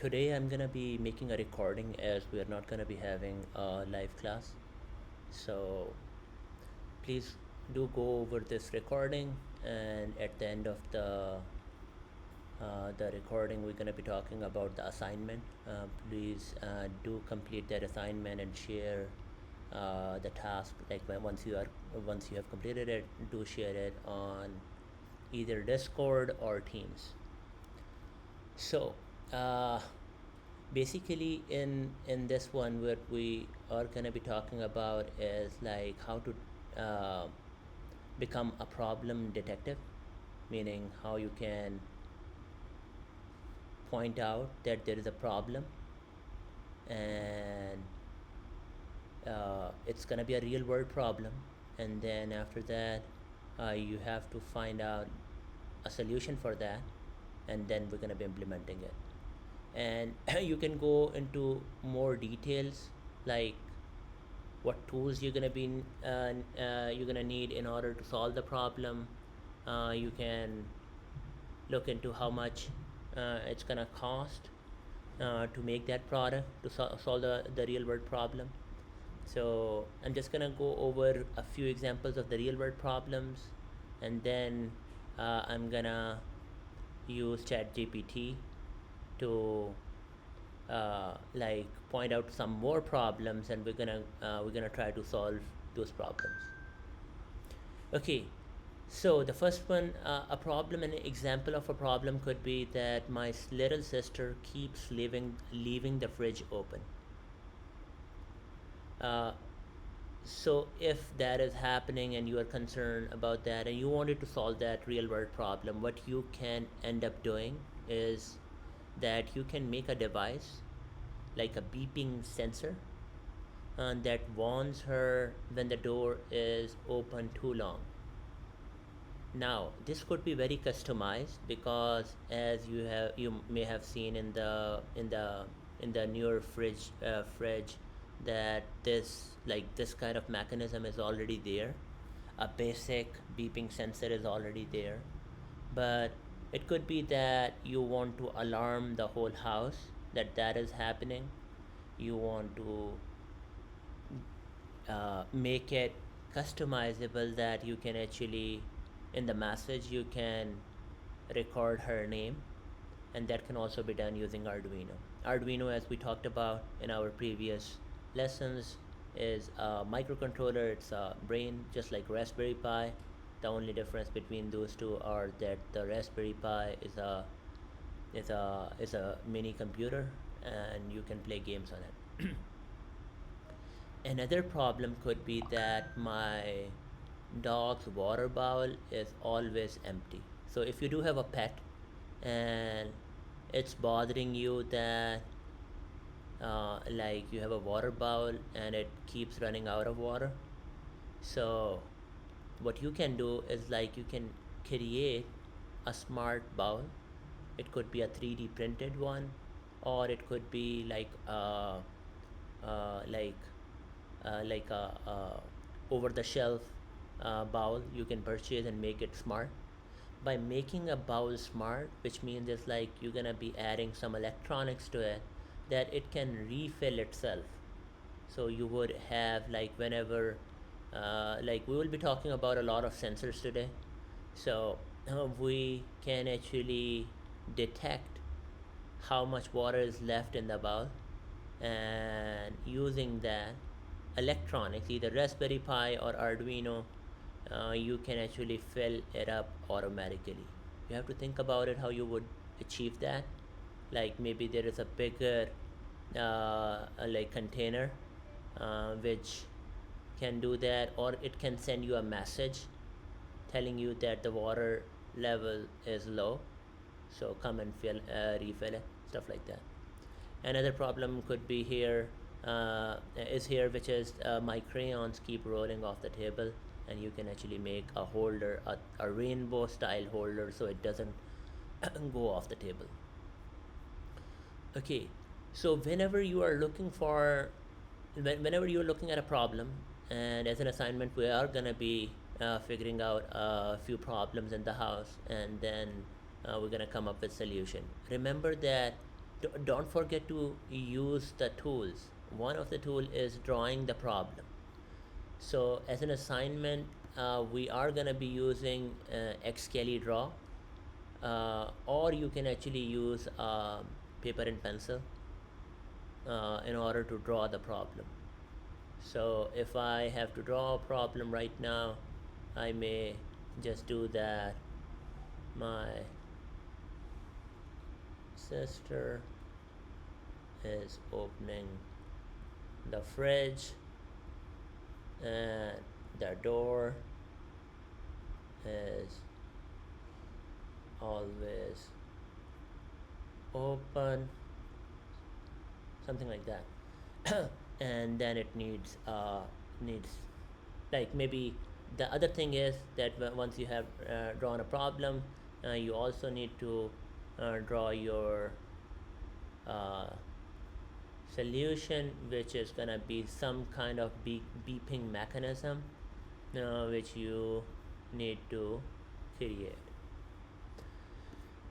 Today I'm gonna be making a recording as we are not gonna be having a live class. So please do go over this recording, and at the end of the recording we're gonna be talking about the assignment. Please do complete that assignment and share the task. Like once you have completed it, do share it on either Discord or Teams. So. Basically in this one, what we are going to be talking about is like how to uh, become a problem detective, meaning how you can point out that there is a problem, and it's going to be a real world problem, and then after that you have to find out a solution for that, and then we're going to be implementing it. And you can go into more details, like what tools you're gonna need in order to solve the problem. You can look into how much it's gonna cost to make that product to solve the real world problem. So I'm just gonna go over a few examples of the real world problems, and then I'm gonna use ChatGPT to like point out some more problems, and we're gonna try to solve those problems. Okay, so the first one, a problem, an example of a problem could be that my little sister keeps leaving the fridge open. uh, so if that is happening and you are concerned about that and you wanted to solve that real world problem, what you can end up doing is that you can make a device like a beeping sensor that warns her when the door is open too long. Now, this could be very customized because, as you may have seen in the newer fridge, that this kind of mechanism is already there. A basic beeping sensor is already there, but it could be that you want to alarm the whole house that is happening. You want to make it customizable, that you can actually, in the message, you can record her name, and that can also be done using Arduino, as we talked about in our previous lessons, is a microcontroller. It's a brain, just like Raspberry Pi. The only difference between those two are that the Raspberry Pi is a mini computer, and you can play games on it. Another problem could be that my dog's water bowl is always empty. So if you do have a pet and it's bothering you that like you have a water bowl and it keeps running out of water, so what you can do is like you can create a smart bowl. It could be a 3D printed one, or it could be uh, like like a over the shelf bowl you can purchase and make it smart. By making a bowl smart, which means it's like you're gonna be adding some electronics to it, that it can refill itself. So you would have, like, whenever like we will be talking about a lot of sensors today. So we can actually detect how much water is left in the bowl, and using that electronics, either Raspberry Pi or Arduino, you can actually fill it up automatically. You have to think about it how you would achieve that. Like maybe there is a bigger like container which can do that, or it can send you a message telling you that the water level is low, so come and refill it, stuff like that. Another problem could be here, which is my crayons keep rolling off the table, and you can actually make a holder, a rainbow style holder, so it doesn't go off the table. Okay, so whenever you're looking at a problem, and as an assignment, we are gonna be figuring out a few problems in the house, and then we're gonna come up with solution. Remember that don't forget to use the tools. One of the tool is drawing the problem. So as an assignment, we are going to be using Xkelly Draw, or you can actually use paper and pencil in order to draw the problem. So if I have to draw a problem right now, I may just do that. My sister is opening the fridge and the door is always open, something like that. And then it needs, like, maybe the other thing is that once you have drawn a problem, you also need to draw your uh, solution, which is gonna be some kind of beeping mechanism which you need to create.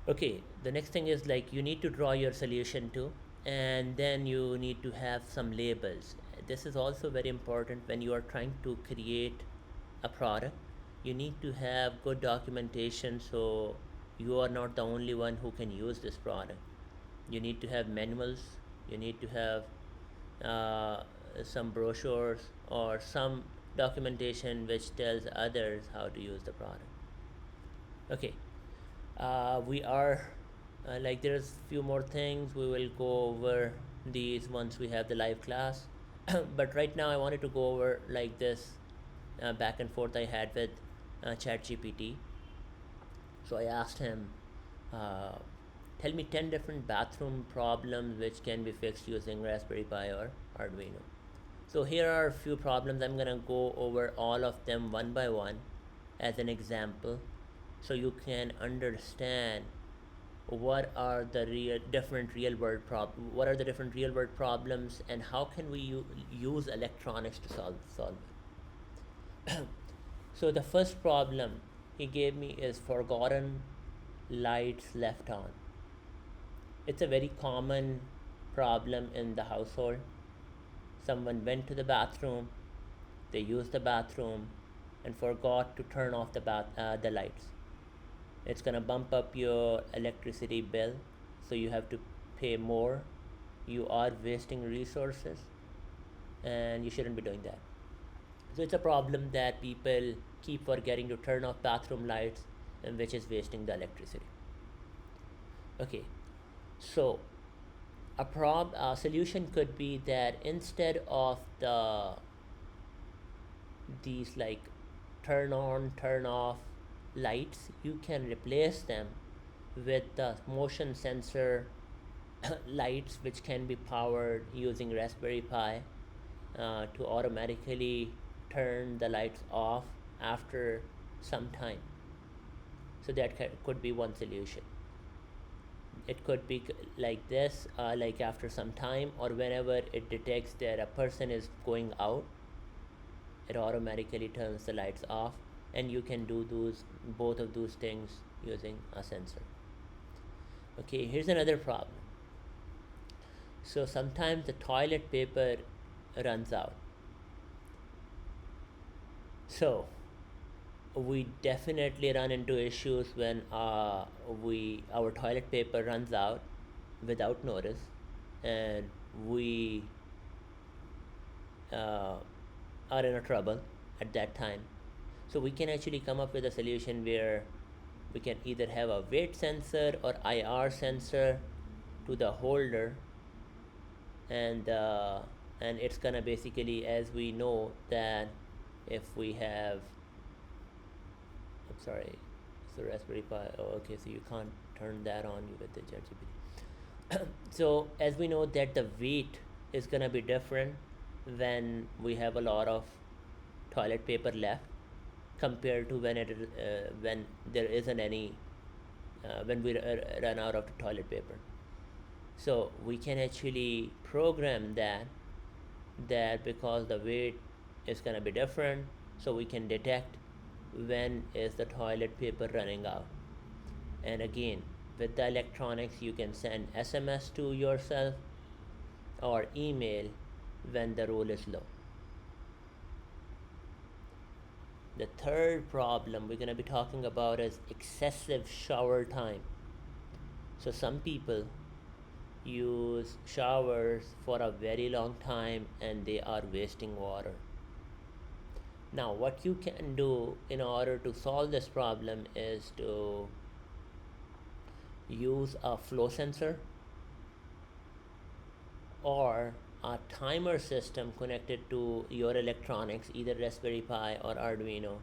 Okay, the next thing is, like, you need to draw your solution too, and then you need to have some labels. This is also very important when you are trying to create a product. You need to have good documentation, so you are not the only one who can use this product. You need to have manuals, you need to have uh, some brochures or some documentation which tells others how to use the product. Okay, we are like, there's few more things we will go over these once we have the live class. But right now I wanted to go over like this back and forth I had with ChatGPT. So I asked him, uh, tell me 10 different bathroom problems which can be fixed using Raspberry Pi or Arduino. So here are a few problems. I'm gonna go over all of them one by one as an example, so you can understand what are the different real world problems, and how can we use electronics to solve it. So the first problem he gave me is forgotten lights left on. It's a very common problem in the household. Someone went to the bathroom, they used the bathroom, and forgot to turn off the lights. It's gonna bump up your electricity bill, so you have to pay more. You are wasting resources, and you shouldn't be doing that. So it's a problem that people keep forgetting to turn off bathroom lights, and which is wasting the electricity. Okay, so a solution could be that instead of these, like, turn on turn off lights, you can replace them with the motion sensor lights, which can be powered using Raspberry Pi to automatically turn the lights off after some time. So that could be one solution. It could be like this, like after some time, or whenever it detects that a person is going out, it automatically turns the lights off, and you can do both of those things using a sensor. Okay, here's another problem. So sometimes the toilet paper runs out. So we definitely run into issues when our toilet paper runs out without notice, and we are in a trouble at that time. So we can actually come up with a solution where we can either have a weight sensor or IR sensor to the holder, and it's gonna basically, as we know that if we have, I'm sorry, so Raspberry Pi, oh, okay, so you can't turn that on with the ChatGPT. So as we know that the weight is gonna be different when we have a lot of toilet paper left, compared to when there isn't any, when we run out of the toilet paper. So we can actually program that because the weight is going to be different, so we can detect when is the toilet paper running out. And again, with the electronics. You can send SMS to yourself or email when the roll is low. The third problem we're going to be talking about is excessive shower time. So some people use showers for a very long time and they are wasting water. Now, what you can do in order to solve this problem is to use a flow sensor or a timer system connected to your electronics, either Raspberry Pi or Arduino,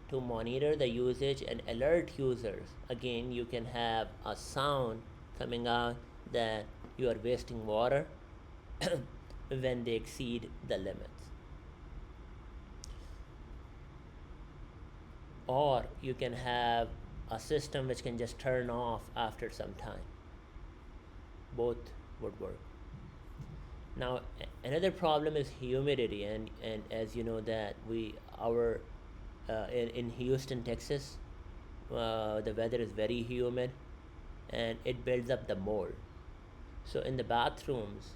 to monitor the usage and alert users. Again, you can have a sound coming out that you are wasting water when they exceed the limits. Or you can have a system which can just turn off after some time. Both would work. Now, another problem is humidity, and as you know that in Houston, Texas, the weather is very humid, and it builds up the mold. So in the bathrooms,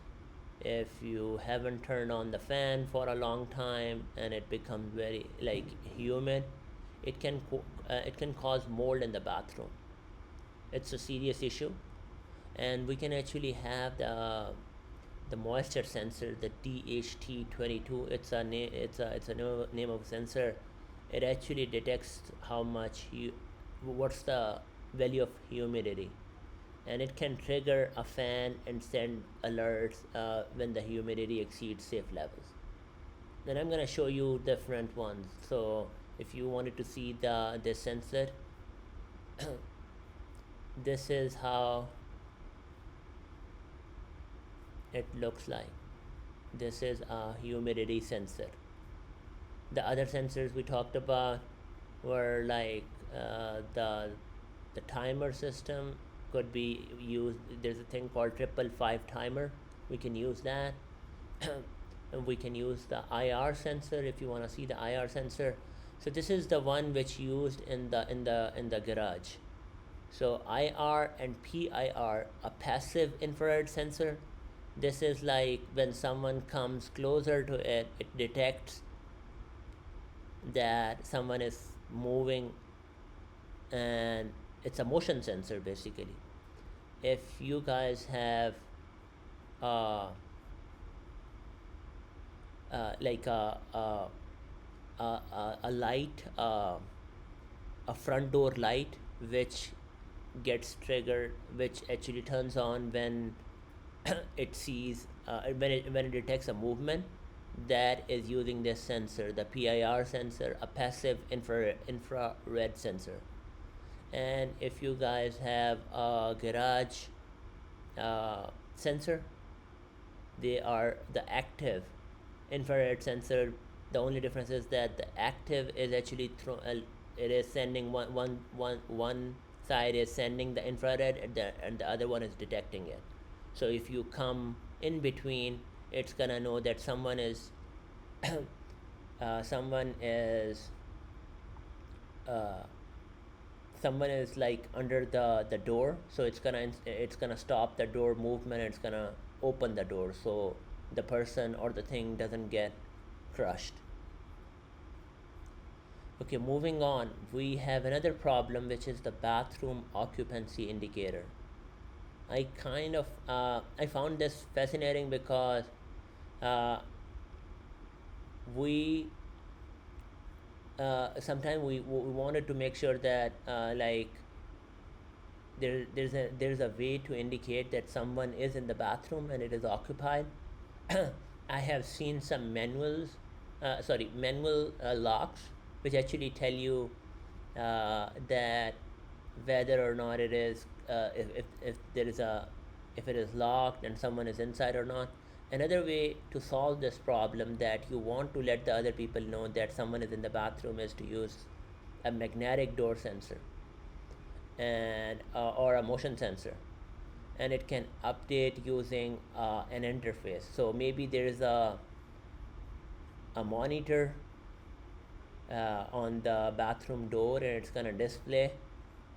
if you haven't turned on the fan for a long time and it becomes very like humid, it can cause mold in the bathroom. It's a serious issue, and we can actually have the moisture sensor, the DHT22. It's a name of a sensor. It actually detects how much what's the value of humidity, and it can trigger a fan and send alerts when the humidity exceeds safe levels. Then I'm gonna show you different ones. So if you wanted to see this sensor, this is how it looks like. This is a humidity sensor. The other sensors we talked about were like the timer system could be used. There's a thing called 555 timer. We can use that. And we can use the IR sensor if you want to see the IR sensor. So this is the one which used in the garage. So IR and PIR, a passive infrared sensor. This is like when someone comes closer to it, it detects that someone is moving, and it's a motion sensor basically. If you guys have like a light, a front door light which gets triggered, which actually turns on when it sees when it detects a movement, that is using this sensor, the PIR sensor, a passive infrared sensor. And if you guys have a garage sensor, they are the active infrared sensor. The only difference is that the active is actually it is sending one side is sending the infrared, and the other one is detecting it. So if you come in between, it's gonna know that someone is someone is like under the door. So it's gonna stop the door movement, and it's gonna open the door so the person or the thing doesn't get crushed. Okay, moving on, we have another problem, which is the bathroom occupancy indicator. I found this fascinating because we sometimes we wanted to make sure that like there's a way to indicate that someone is in the bathroom and it is occupied. I have seen some manual locks which actually tell you that whether or not it is if there is a if it is locked and someone is inside or not. Another way to solve this problem, that you want to let the other people know that someone is in the bathroom, is to use a magnetic door sensor and or a motion sensor, and it can update using an interface. So maybe there is a monitor on the bathroom door, and it's gonna display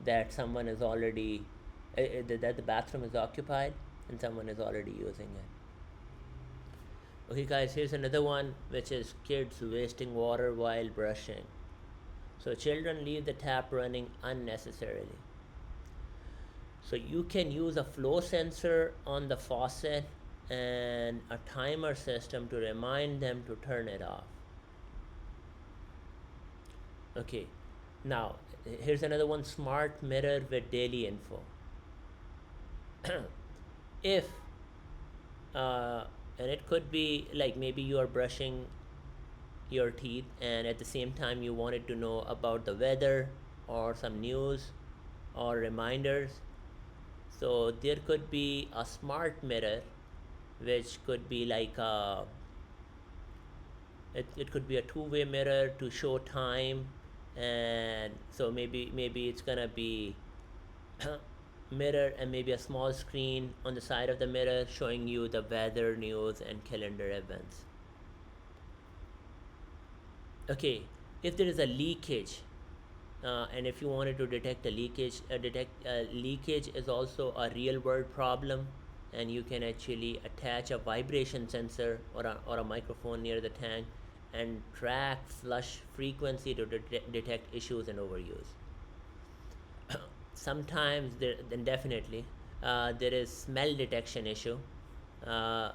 that someone is already that the bathroom is occupied and someone is already using it. Okay, guys, here's another one, which is kids wasting water while brushing. So children leave the tap running unnecessarily. So you can use a flow sensor on the faucet and a timer system to remind them to turn it off. Okay, now here's another one, smart mirror with daily info. If and it could be like maybe you are brushing your teeth and at the same time you wanted to know about the weather or some news or reminders. So there could be a smart mirror which could be like it could be a two-way mirror to show time, and so maybe it's gonna be mirror and maybe a small screen on the side of the mirror showing you the weather, news, and calendar events. Okay, if there is a leakage, and if you wanted to detect a leakage, leakage is also a real world problem, and you can actually attach a vibration sensor or a microphone near the tank and track flush frequency to detect issues and overuse. Sometimes there, then definitely there is smell detection issue uh,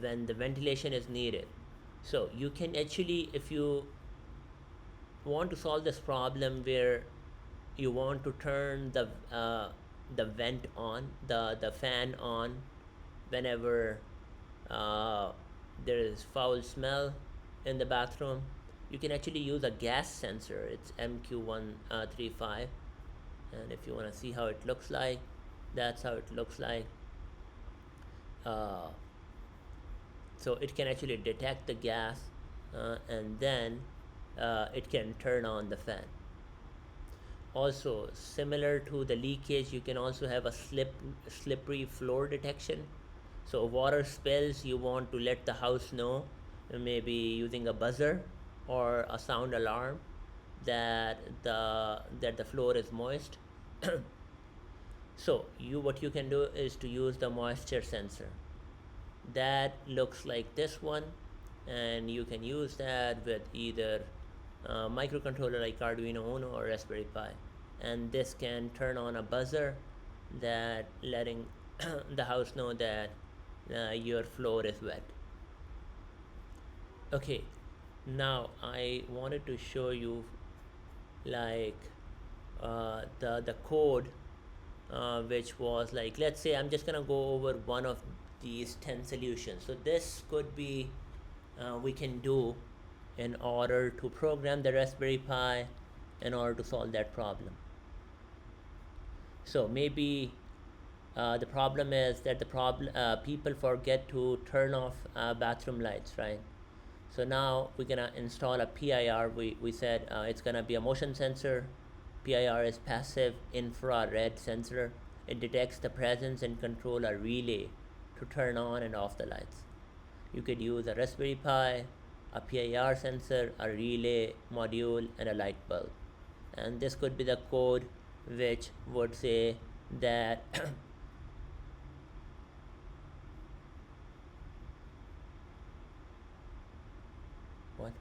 when the ventilation is needed. So you can actually, if you want to solve this problem where you want to turn the vent on, the fan on whenever uh, there is foul smell in the bathroom, you can actually use a gas sensor. It's MQ135, and if you want to see how it looks like, that's how it looks like. uh, so it can actually detect the gas, and then it can turn on the fan. Also, similar to the leakage, you can also have a slippery floor detection. So water spills, you want to let the house know, maybe using a buzzer or a sound alarm, that the floor is moist. So what you can do is to use the moisture sensor that looks like this one, and you can use that with either microcontroller like Arduino Uno or Raspberry Pi, and this can turn on a buzzer that letting the house know that your floor is wet. Okay, now I wanted to show you like the code, which was like, let's say I'm just gonna go over one of these 10 solutions. So this could be we can do in order to program the Raspberry Pi in order to solve that problem. So maybe the problem is that people forget to turn off bathroom lights, right? So now we're gonna install a PIR. We said it's gonna be a motion sensor. PIR is passive infrared sensor. It detects the presence and control a relay to turn on and off the lights. You could use a Raspberry Pi, a PIR sensor, a relay module, and a light bulb. And this could be the code which would say that what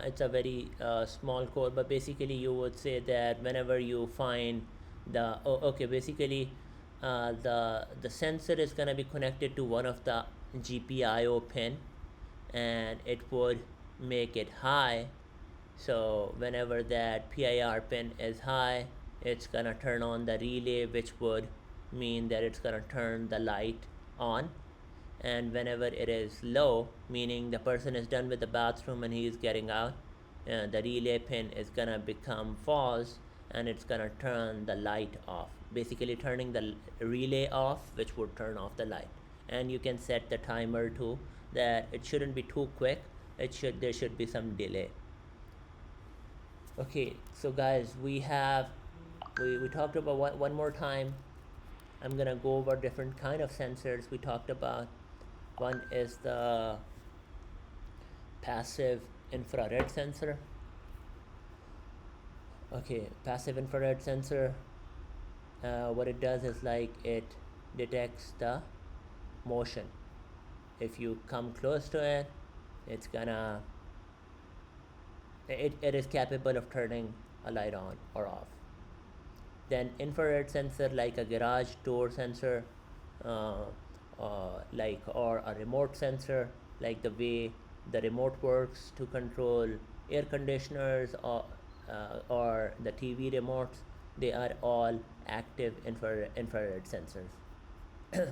it's a very small code, but basically you would say that whenever you find okay, basically the sensor is going to be connected to one of the GPIO pin, and it would make it high. So whenever that PIR pin is high, it's going to turn on the relay, which would mean that it's going to turn the light on. And whenever it is low, meaning the person is done with the bathroom and he is getting out, the relay pin is gonna become false, and it's gonna turn the light off, basically turning the relay off, which would turn off the light. And you can set the timer to that it shouldn't be too quick, there should be some delay. Okay, so guys, we talked about one more time. I'm gonna go over different kind of sensors we talked about. One is the passive infrared sensor. Okay, passive infrared sensor what it does is like it detects the motion. If you come close to it, it's gonna it is capable of turning a light on or off. Then infrared sensor like a garage door sensor, uh, like or a remote sensor, like the way the remote works to control air conditioners or the TV remotes. They are all active infrared sensors.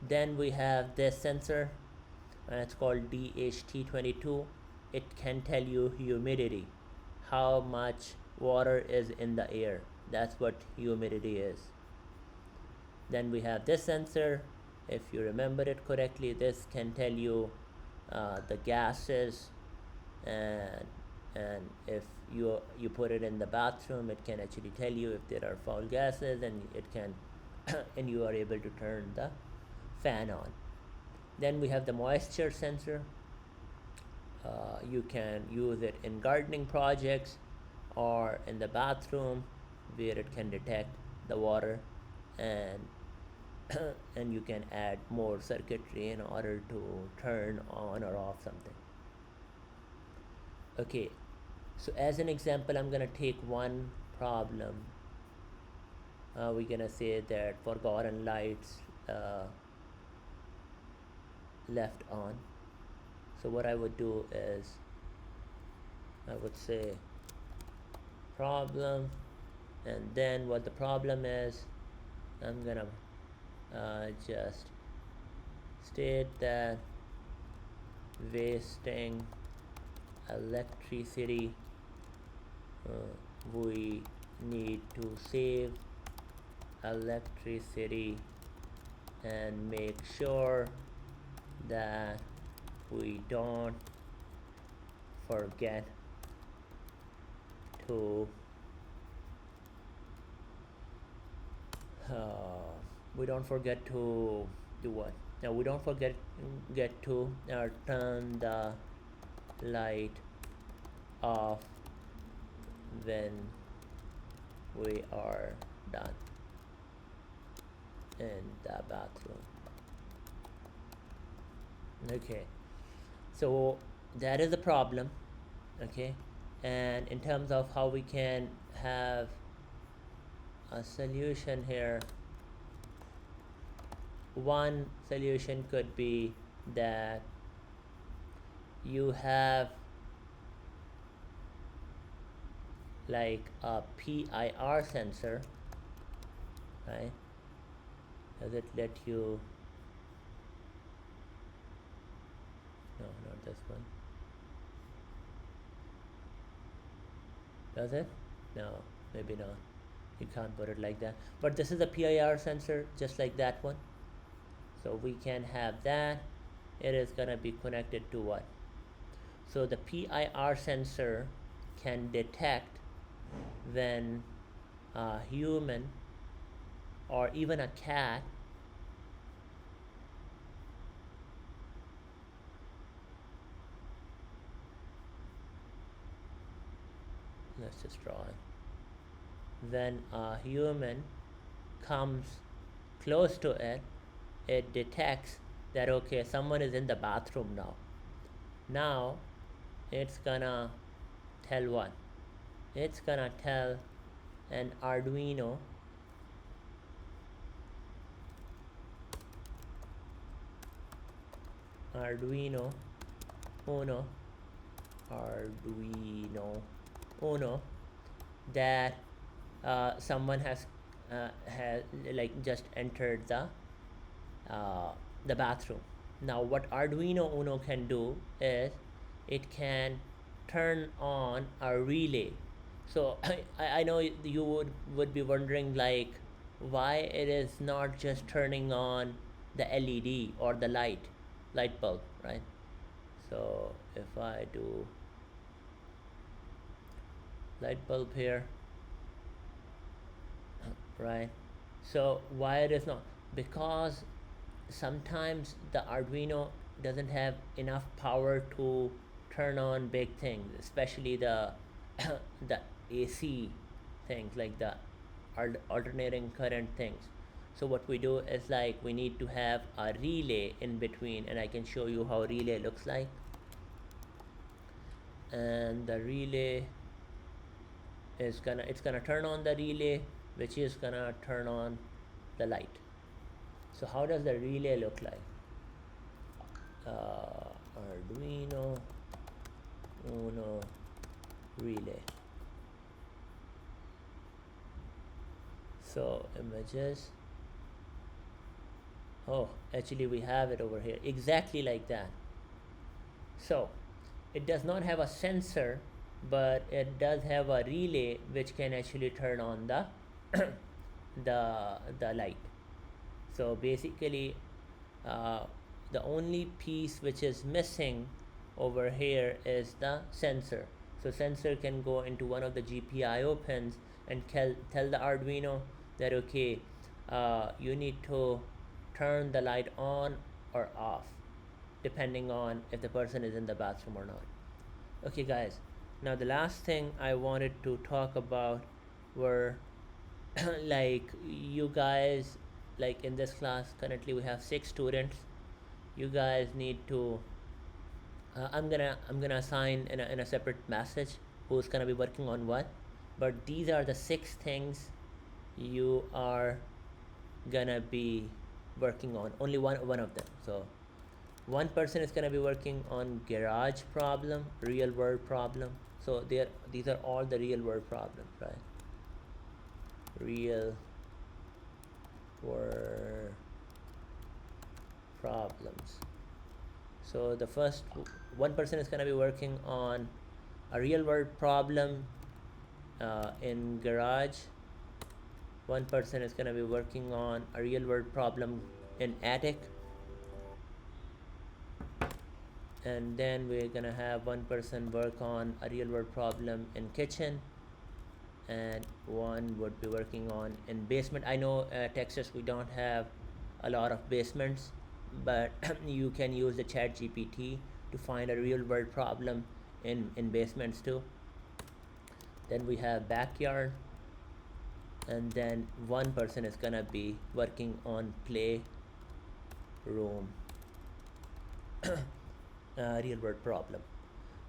Then we have this sensor, and it's called DHT22. It can tell you humidity, how much water is in the air. That's what humidity is. Then we have this sensor. If you remember it correctly, this can tell you the gases, and if you put it in the bathroom, it can actually tell you if there are foul gases, and it can and you are able to turn the fan on. Then we have the moisture sensor. You can use it in gardening projects or in the bathroom, where it can detect the water, and and you can add more circuitry in order to turn on or off something. Okay, so as an example, I'm gonna take one problem. We're gonna say that forgotten lights left on. So what I would do is I would say problem, and then what the problem is, I'm gonna just state that wasting electricity, we need to save electricity and make sure that we don't forget to we don't forget to do what? Now we don't forget get to turn the light off when we are done in the bathroom. Okay, so that is the problem. Okay, and in terms of how we can have a solution here, one solution could be that you have like a PIR sensor, right? Does it let you, no, not this one, does it? No, maybe not. You can't put it like that, but this is a PIR sensor just like that one. So we can have that. It is gonna be connected to what? So the PIR sensor can detect when a human or even a cat let's just draw it. When a human comes close to it, it detects that okay, someone is in the bathroom now. Now it's gonna tell what? It's gonna tell an Arduino Arduino Uno Arduino Uno that someone has like just entered the bathroom. Now what Arduino Uno can do is it can turn on a relay. So I know you would be wondering like why it is not just turning on the LED or the light bulb, right? So if I do light bulb here, right? So why it is not? Because sometimes the Arduino doesn't have enough power to turn on big things, especially the the AC things like the alternating current things. So what we do is like we need to have a relay in between, and I can show you how relay looks like. And the relay is gonna turn on the relay, which is gonna turn on the light. So how does the relay look like? Arduino Uno relay. So images. Oh, actually we have it over here exactly like that. So it does not have a sensor, but it does have a relay which can actually turn on the the light. So basically, uh, the only piece which is missing over here is the sensor. So sensor can go into one of the GPIO pins and tell the Arduino that okay, you need to turn the light on or off depending on if the person is in the bathroom or not. Okay guys, now the last thing I wanted to talk about were like you guys, like in this class currently we have 6 students. You guys need to I'm gonna assign in a separate message who's gonna be working on what, but these are the 6 things you are gonna be working on, only one of them. So one person is gonna be working on garage problem, real world problem. So these are all the real world problems, right? Real world problems. So the first one person is going to be working on a real world problem in garage. One person is going to be working on a real world problem in attic. And then we're going to have one person work on a real world problem in kitchen. And one would be working on in basement. I know Texas we don't have a lot of basements, but you can use the chat GPT to find a real world problem in basements too. Then we have backyard, and then one person is gonna be working on play room real world problem.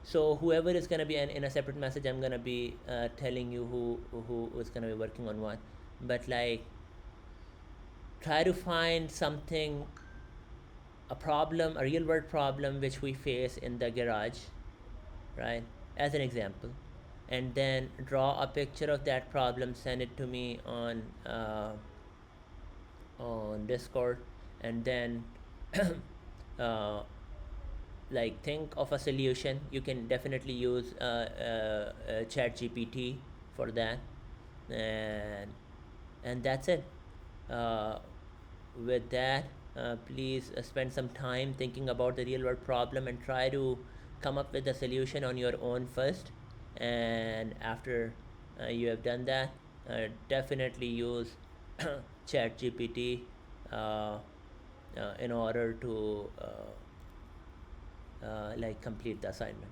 So whoever is gonna be in a separate message, I'm gonna be telling you who is gonna be working on what. But like try to find something, a problem, a real world problem which we face in the garage, right, as an example, and then draw a picture of that problem, send it to me on Discord, and then uh, like think of a solution. You can definitely use chat GPT for that, and that's it. With that, please spend some time thinking about the real world problem and try to come up with a solution on your own first. And after you have done that, definitely use chat GPT in order to like complete the assignment.